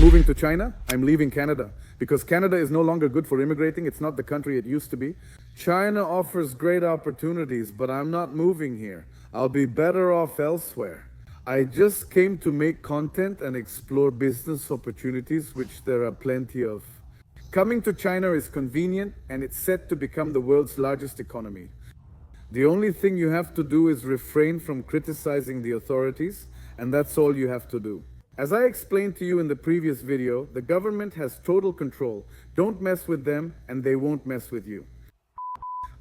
moving to China, I'm leaving Canada. Because Canada is no longer good for immigrating. It's not the country it used to be. China offers great opportunities, but I'm not moving here. I'll be better off elsewhere. I just came to make content and explore business opportunities, which there are plenty of. Coming to China is convenient, and it's set to become the world's largest economy. The only thing you have to do is refrain from criticizing the authorities, and that's all you have to do. As I explained to you in the previous video, the government has total control. Don't mess with them, and they won't mess with you.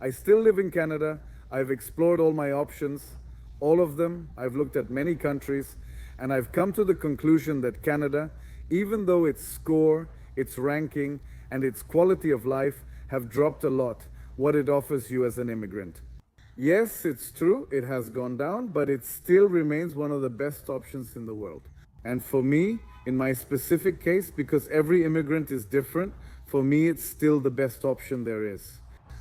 I still live in Canada. I've explored all my options, all of them. I've looked at many countries, and I've come to the conclusion that Canada, even though its score, its ranking, and its quality of life have dropped a lot, what it offers you as an immigrant. Yes, it's true, it has gone down, but it still remains one of the best options in the world. And for me, in my specific case, because every immigrant is different, for me it's still the best option there is.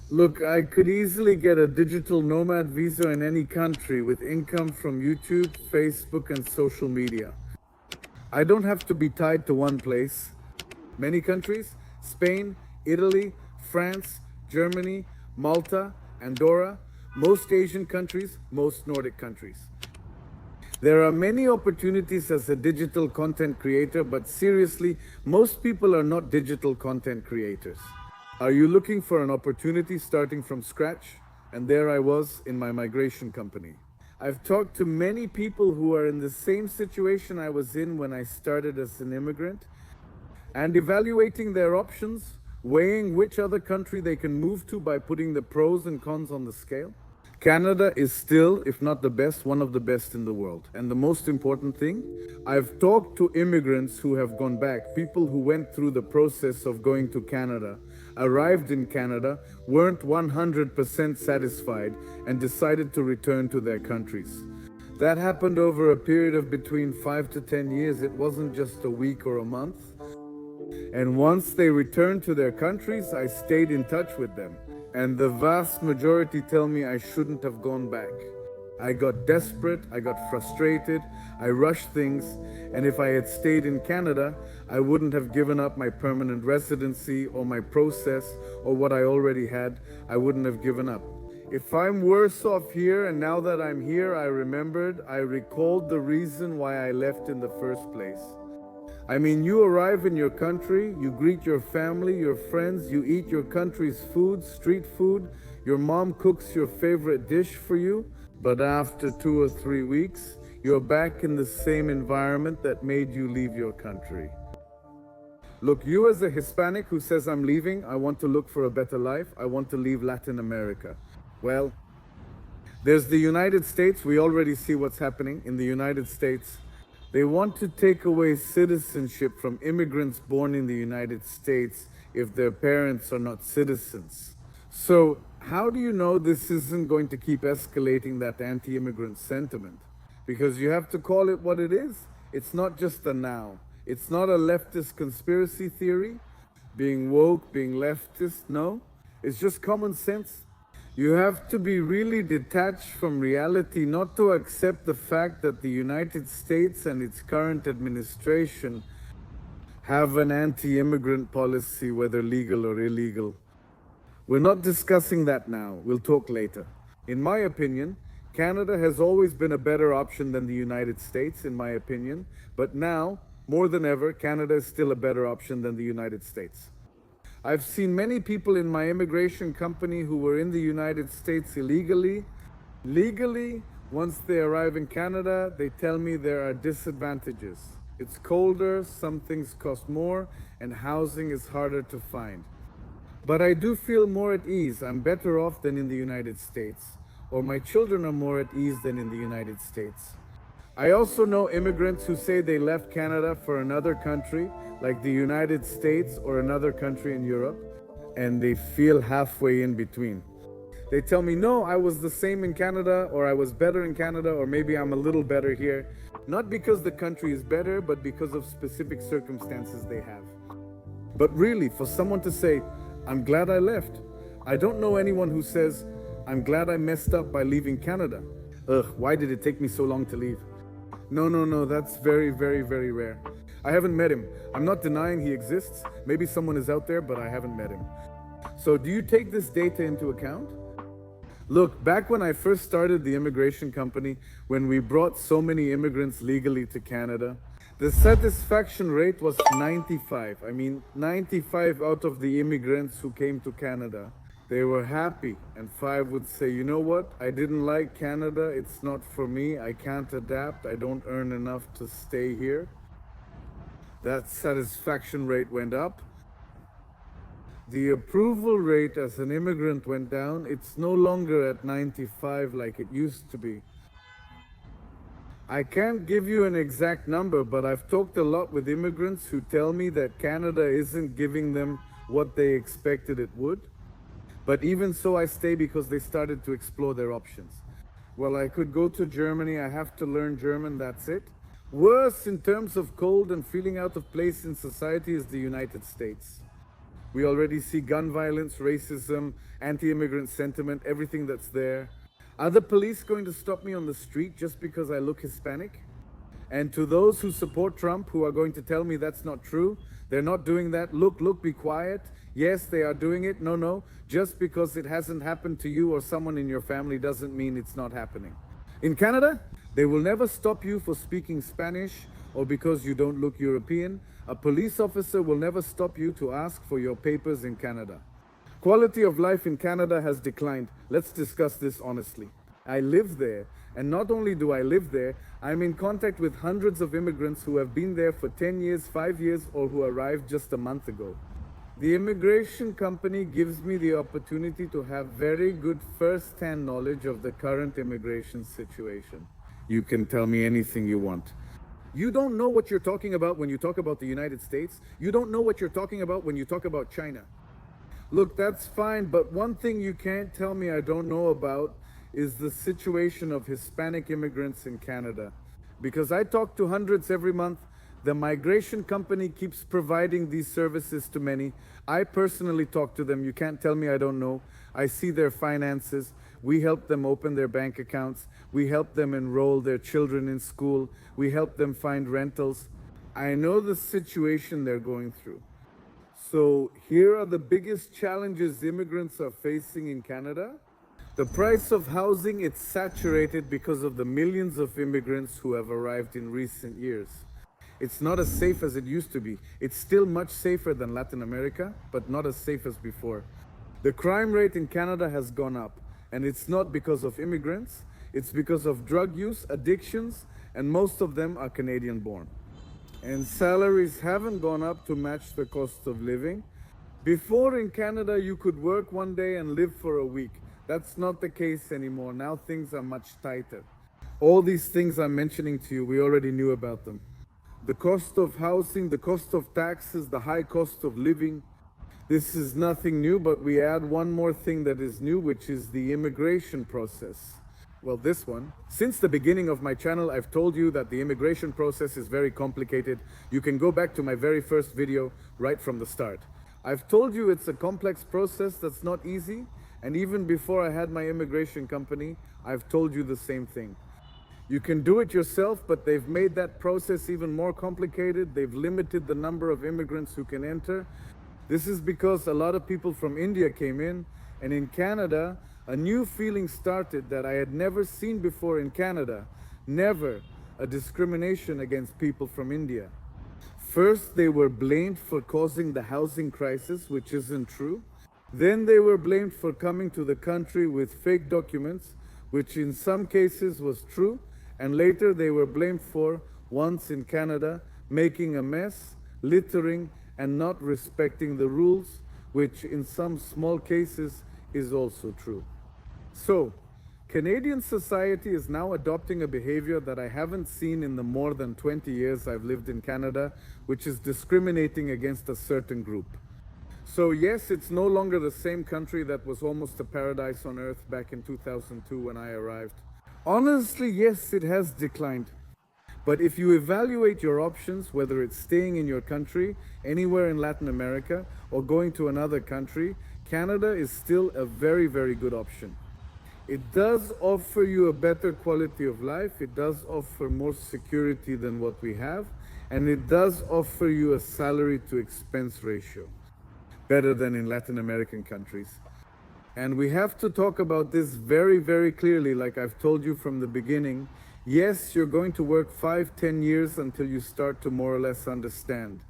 Look, I could easily get a digital nomad visa in any country with income from YouTube, Facebook, and social media. I don't have to be tied to one place. Many countries, Spain, Italy, France, Germany, Malta, Andorra, most Asian countries, most Nordic countries. There are many opportunities as a digital content creator, but seriously, most people are not digital content creators. Are you looking for an opportunity starting from scratch? And there I was in my migration company. I've talked to many people who are in the same situation I was in when I started as an immigrant, and evaluating their options, weighing which other country they can move to by putting the pros and cons on the scale. Canada is still, if not the best, one of the best in the world. And the most important thing, I've talked to immigrants who have gone back, people who went through the process of going to Canada, arrived in Canada, weren't 100% satisfied, and decided to return to their countries. That happened over a period of between 5 to 10 years. It wasn't just a week or a month. And once they returned to their countries, I stayed in touch with them. And the vast majority tell me I shouldn't have gone back. I got desperate, I got frustrated, I rushed things, and if I had stayed in Canada, I wouldn't have given up my permanent residency or my process or what I already had. I wouldn't have given up. If I'm worse off here, and now that I'm here, I recalled the reason why I left in the first place. I mean, you arrive in your country, you greet your family, your friends, you eat your country's food, street food, your mom cooks your favorite dish for you, but after 2 or 3 weeks, you're back in the same environment that made you leave your country. Look, you as a Hispanic who says, I'm leaving, I want to look for a better life, I want to leave Latin America. Well, there's the United States. We already see what's happening in the United States. They want to take away citizenship from immigrants born in the United States if their parents are not citizens. So how do you know this isn't going to keep escalating that anti-immigrant sentiment? Because you have to call it what it is. It's not just a now. It's not a leftist conspiracy theory, being woke, being leftist. No, it's just common sense. You have to be really detached from reality not to accept the fact that the United States and its current administration have an anti-immigrant policy, whether legal or illegal. We're not discussing that now. We'll talk later. In my opinion, Canada has always been a better option than the United States, in my opinion. But now, more than ever, Canada is still a better option than the United States. I've seen many people in my immigration company who were in the United States illegally. Legally, once they arrive in Canada, they tell me there are disadvantages. It's colder, some things cost more, and housing is harder to find. But I do feel more at ease. I'm better off than in the United States, or my children are more at ease than in the United States. I also know immigrants who say they left Canada for another country, like the United States or another country in Europe, and they feel halfway in between. They tell me, no, I was the same in Canada, or I was better in Canada, or maybe I'm a little better here. Not because the country is better, but because of specific circumstances they have. But really, for someone to say, I'm glad I left, I don't know anyone who says, I'm glad I messed up by leaving Canada. Why did it take me so long to leave? No, that's very, very, very rare. I haven't met him. I'm not denying he exists. Maybe someone is out there, but I haven't met him. So do you take this data into account? Look, back when I first started the immigration company, when we brought so many immigrants legally to Canada, the satisfaction rate was 95. I mean, 95 out of the immigrants who came to Canada, they were happy. And 5 would say, you know what? I didn't like Canada. It's not for me. I can't adapt. I don't earn enough to stay here. That satisfaction rate went up. The approval rate as an immigrant went down. It's no longer at 95 like it used to be. I can't give you an exact number, but I've talked a lot with immigrants who tell me that Canada isn't giving them what they expected it would. But even so, I stay because they started to explore their options. Well, I could go to Germany. I have to learn German. That's it. Worse in terms of cold and feeling out of place in society is the United States. We already see gun violence, racism, anti-immigrant sentiment, everything that's there. Are the police going to stop me on the street just because I look Hispanic? And to those who support Trump, who are going to tell me that's not true, they're not doing that. Look, be quiet. Yes, they are doing it. No. Just because it hasn't happened to you or someone in your family doesn't mean it's not happening. In Canada, they will never stop you for speaking Spanish or because you don't look European. A police officer will never stop you to ask for your papers in Canada. Quality of life in Canada has declined. Let's discuss this honestly. I live there, and not only do I live there, I'm in contact with hundreds of immigrants who have been there for 10 years, 5 years, or who arrived just a month ago. The immigration company gives me the opportunity to have very good first-hand knowledge of the current immigration situation. You can tell me anything you want. You don't know what you're talking about when you talk about the United States. You don't know what you're talking about when you talk about China. Look, that's fine, but one thing you can't tell me I don't know about is the situation of Hispanic immigrants in Canada. Because I talk to hundreds every month. The migration company keeps providing these services to many. I personally talk to them. You can't tell me I don't know. I see their finances. We help them open their bank accounts. We help them enroll their children in school. We help them find rentals. I know the situation they're going through. So here are the biggest challenges immigrants are facing in Canada. The price of housing, it's saturated because of the millions of immigrants who have arrived in recent years. It's not as safe as it used to be. It's still much safer than Latin America, but not as safe as before. The crime rate in Canada has gone up, and it's not because of immigrants. It's because of drug use, addictions, and most of them are Canadian-born. And salaries haven't gone up to match the cost of living. Before in Canada, you could work one day and live for a week. That's not the case anymore. Now things are much tighter. All these things I'm mentioning to you, we already knew about them. The cost of housing, the cost of taxes, the high cost of living. This is nothing new, but we add one more thing that is new, which is the immigration process. Well, this one. Since the beginning of my channel, I've told you that the immigration process is very complicated. You can go back to my very first video right from the start. I've told you it's a complex process that's not easy. And even before I had my immigration company, I've told you the same thing. You can do it yourself, but they've made that process even more complicated. They've limited the number of immigrants who can enter. This is because a lot of people from India came in, and in Canada, a new feeling started that I had never seen before in Canada. Never a discrimination against people from India. First, they were blamed for causing the housing crisis, which isn't true. Then they were blamed for coming to the country with fake documents, which in some cases was true. And later they were blamed for, once in Canada, making a mess, littering, and not respecting the rules, which in some small cases is also true. So, Canadian society is now adopting a behavior that I haven't seen in the more than 20 years I've lived in Canada, which is discriminating against a certain group. So yes, it's no longer the same country that was almost a paradise on earth back in 2002 when I arrived. Honestly, yes, it has declined. But if you evaluate your options, whether it's staying in your country, anywhere in Latin America, or going to another country, Canada is still a very, very good option. It does offer you a better quality of life. It does offer more security than what we have. and it does offer you a salary to expense ratio, better than in Latin American countries. And we have to talk about this very, very clearly, like I've told you from the beginning. Yes, you're going to work 5, 10 years until you start to more or less understand.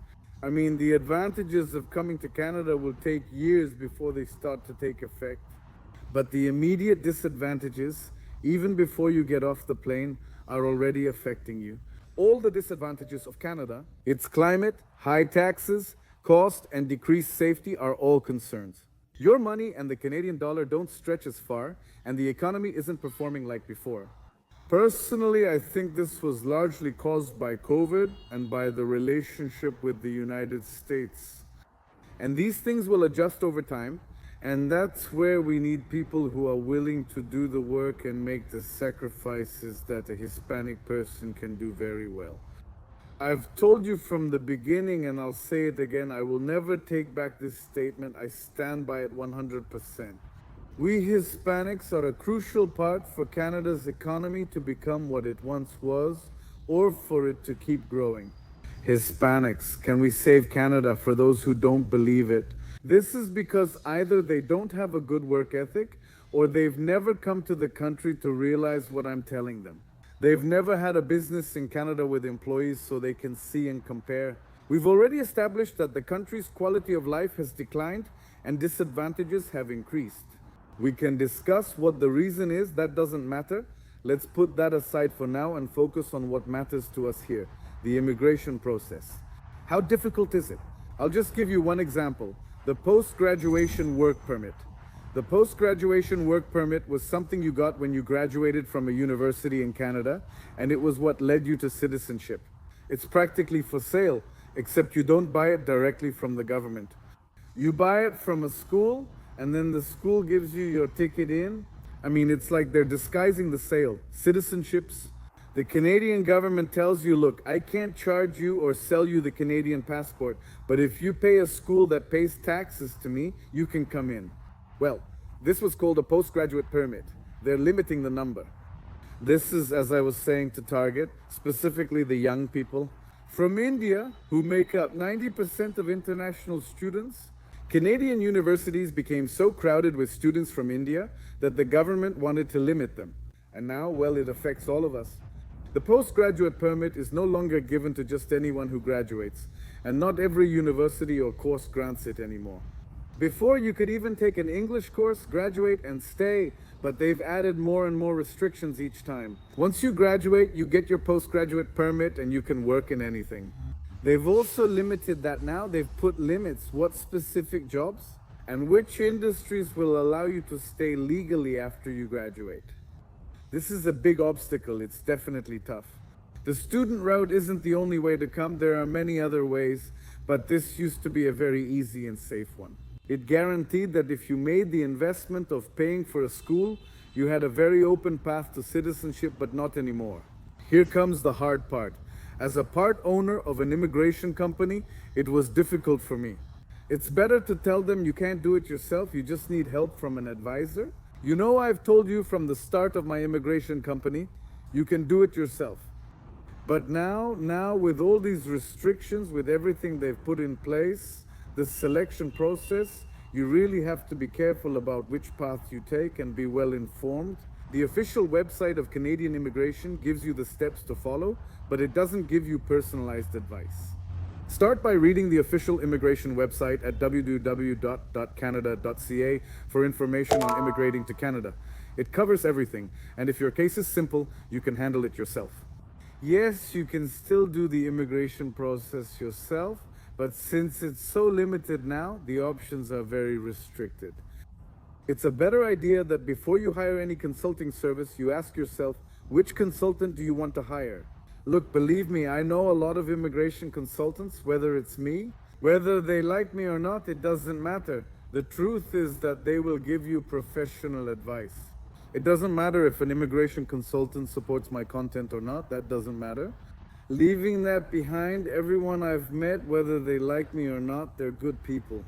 I mean, the advantages of coming to Canada will take years before they start to take effect. But the immediate disadvantages, even before you get off the plane, are already affecting you. All the disadvantages of Canada, its climate, high taxes, cost, and decreased safety are all concerns. Your money and the Canadian dollar don't stretch as far, and the economy isn't performing like before. Personally, I think this was largely caused by COVID and by the relationship with the United States. And these things will adjust over time, and that's where we need people who are willing to do the work and make the sacrifices that a Hispanic person can do very well. I've told you from the beginning, and I'll say it again, I will never take back this statement. I stand by it 100%. We Hispanics are a crucial part for Canada's economy to become what it once was, or for it to keep growing. Hispanics, can we save Canada for those who don't believe it? This is because either they don't have a good work ethic, or they've never come to the country to realize what I'm telling them. They've never had a business in Canada with employees so they can see and compare. We've already established that the country's quality of life has declined and disadvantages have increased. We can discuss what the reason is, that doesn't matter. Let's put that aside for now and focus on what matters to us here, the immigration process. How difficult is it? I'll just give you one example, the post-graduation work permit. The post-graduation work permit was something you got when you graduated from a university in Canada, and it was what led you to citizenship. It's practically for sale, except you don't buy it directly from the government. You buy it from a school, and then the school gives you your ticket in. I mean, it's like they're disguising the sale. Citizenships. The Canadian government tells you, look, I can't charge you or sell you the Canadian passport, but if you pay a school that pays taxes to me, you can come in. Well, this was called a postgraduate permit. They're limiting the number. This is, as I was saying, to target specifically the young people from India, who make up 90% of international students. Canadian universities became so crowded with students from India that the government wanted to limit them. And now, well, it affects all of us. The postgraduate permit is no longer given to just anyone who graduates, and not every university or course grants it anymore. Before, you could even take an English course, graduate, and stay, but they've added more and more restrictions each time. Once you graduate, you get your postgraduate permit and you can work in anything. They've also limited that now. They've put limits, what specific jobs and which industries will allow you to stay legally after you graduate. This is a big obstacle. It's definitely tough. The student route isn't the only way to come. There are many other ways, but this used to be a very easy and safe one. It guaranteed that if you made the investment of paying for a school, you had a very open path to citizenship, but not anymore. Here comes the hard part. As a part owner of an immigration company, it was difficult for me. It's better to tell them you can't do it yourself, you just need help from an advisor. You know, I've told you from the start of my immigration company, you can do it yourself. But now with all these restrictions, with everything they've put in place, the selection process, you really have to be careful about which path you take and be well informed. The official website of Canadian immigration gives you the steps to follow, but it doesn't give you personalized advice. Start by reading the official immigration website at www.canada.ca for information on immigrating to Canada. It covers everything, and if your case is simple, you can handle it yourself. Yes, you can still do the immigration process yourself, but since it's so limited now, the options are very restricted. It's a better idea that before you hire any consulting service, you ask yourself, which consultant do you want to hire? Look, believe me, I know a lot of immigration consultants, whether it's me, whether they like me or not, it doesn't matter. The truth is that they will give you professional advice. It doesn't matter if an immigration consultant supports my content or not, that doesn't matter. Leaving that behind, everyone I've met, whether they like me or not, they're good people.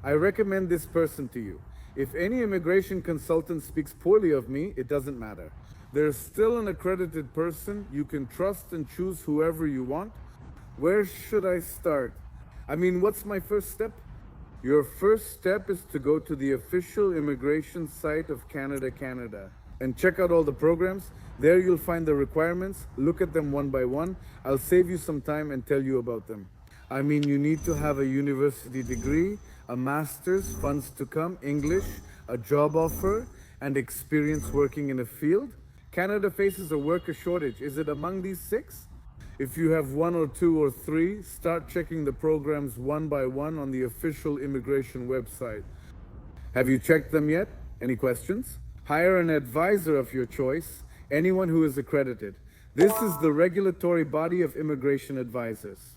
I recommend this person to you. If any immigration consultant speaks poorly of me, it doesn't matter. There's still an accredited person. You can trust and choose whoever you want. Where should I start? I mean, what's my first step? Your first step is to go to the official immigration site of Canada and check out all the programs. There you'll find the requirements, look at them one by one. I'll save you some time and tell you about them. I mean, you need to have a university degree, a master's, funds to come, English, a job offer, and experience working in a field. Canada faces a worker shortage. Is it among these 6? If you have 1 or 2 or 3, start checking the programs one by one on the official immigration website. Have you checked them yet? Any questions? Hire an advisor of your choice, anyone who is accredited. This is the regulatory body of immigration advisors.